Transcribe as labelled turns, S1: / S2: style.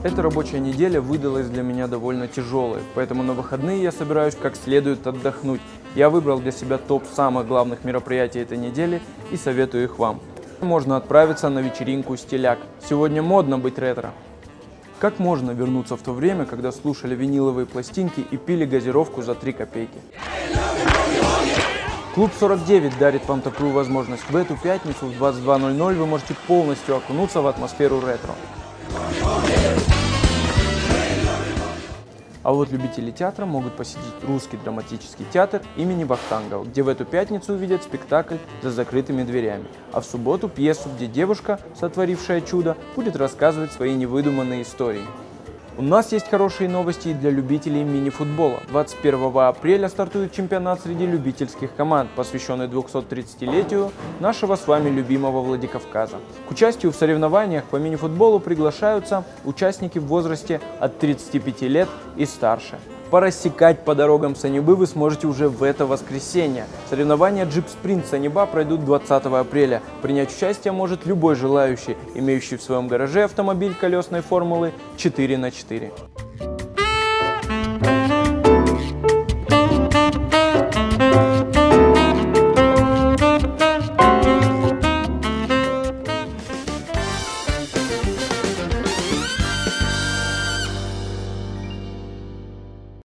S1: Эта рабочая неделя выдалась для меня довольно тяжелой, поэтому на выходные я собираюсь как следует отдохнуть. Я выбрал для себя топ самых главных мероприятий этой недели и советую их вам. Можно отправиться на вечеринку «Стиляк». Сегодня модно быть ретро. Как можно вернуться в то время, когда слушали виниловые пластинки и пили газировку за 3 копейки? Клуб 49 дарит вам такую возможность. В эту пятницу в 22:00 вы можете полностью окунуться в атмосферу ретро. А вот любители театра могут посетить Русский драматический театр имени Вахтангова, где в эту пятницу увидят спектакль «За закрытыми дверями», а в субботу пьесу, где девушка, сотворившая чудо, будет рассказывать свои невыдуманные истории. У нас есть хорошие новости и для любителей мини-футбола. 21 апреля стартует чемпионат среди любительских команд, посвященный 230-летию нашего с вами любимого Владикавказа. К участию в соревнованиях по мини-футболу приглашаются участники в возрасте от 35 лет и старше. Порассекать по дорогам Санибы вы сможете уже в это воскресенье. Соревнования Джип-спринт Саниба пройдут 20 апреля. Принять участие может любой желающий, имеющий в своем гараже автомобиль колесной формулы 4×4.